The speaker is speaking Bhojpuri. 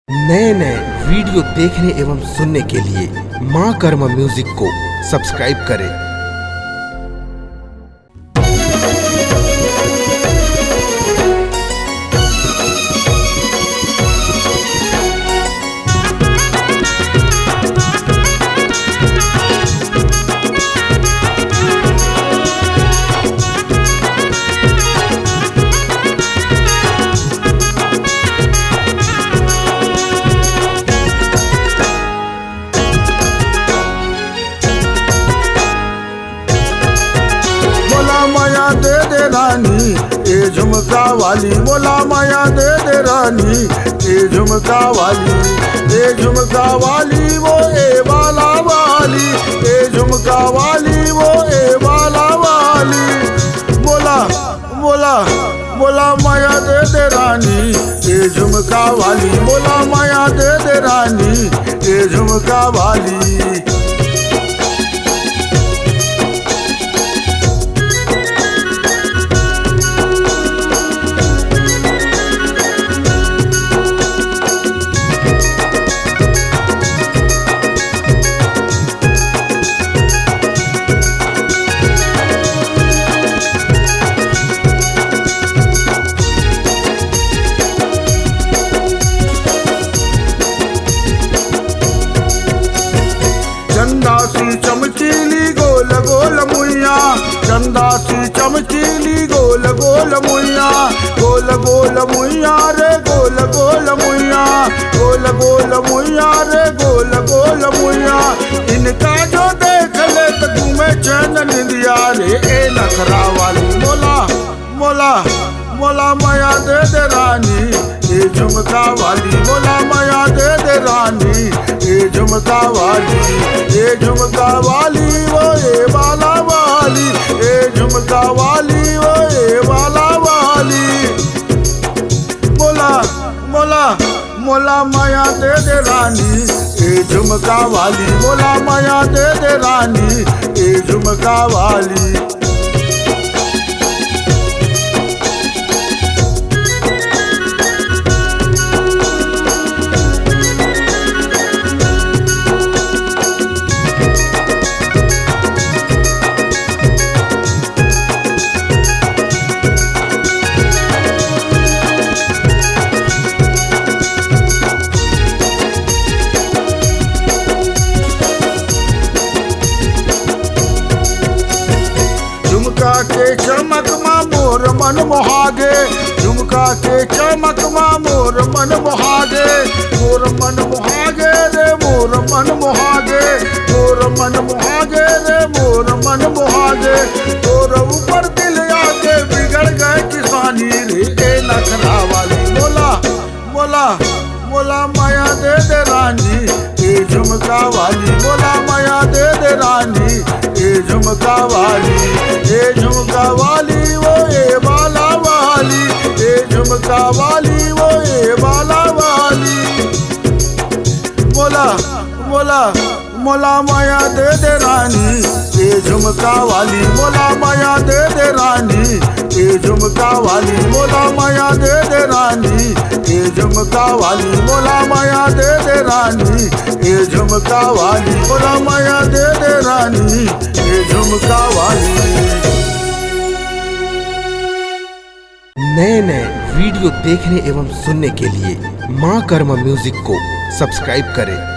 नए नए वीडियो देखने एवं सुनने के लिए माँ कर्मा म्यूजिक को सब्सक्राइब करें। माया दे दे रानी ए झुमका वाली, मोला माया दे दे रानी ए झुमका वाली, ए झुमका वाली वो ए बाला वाली, ए झुमका वाली वो ए बाला वाली। मोला मोला मोला माया दे दे रानी ए झुमका वाली, मोला माया दे दे रानी ए झुमका वाली। चंदा सी चमकीली गोल गोल मुइया, चंदा सी चमकीली गोल गोल मुइया, गोल गोल मुइया रे गोल गोल मुइया, गोल गोल मुइया रे गोल गोल मुइया। इनका जो देख ले तो घूमे चैन निंदिया रे ए नखरा वाली। मोला मोला मोला माया दे दे रानी ए झुमका वाली, मोला माया दे दे रानी ए झुमका वाली, ए झुमका वाली वो ए बाला वाली, ए झुमका वाली वो ए बाला वाली। मोला मोला मोला माया दे दे रानी ए झुमका वाली, मोला माया दे दे रानी ए झुमका वाली। झुमका के चमक मा मोर मन मोहागे, झुमका के चमक मा मोर मन मोहागे, मोर मन मोहागे रे मोर मन मोहागे, मोर मन मोहागे रे मोर मन मोहागे। तोर ऊपर दिल आके बिगड़ गए किसानी रे ए नखरा वाली। मोला मोला मोला माया दे दे रानी ए झुमका वाली, मोला माया दे दे रानी ए झुमका वाली, ए झुमका वाली वो ए बाला वाली, ए झुमका वाली वो ए बाला वाली। मोला मोला मोला माया दे दे रानी ए झुमका वाली, मोला माया दे दे रानी ए झुमका वाली, मोला माया दे दे रानी ए झुमका वाली, मोला माया दे दे रानी ए झुमका वाली, मोला माया दे दे रानी ए झुमका वाली। नए नए वीडियो देखने एवं सुनने के लिए माँ कर्मा म्यूजिक को सब्सक्राइब करें।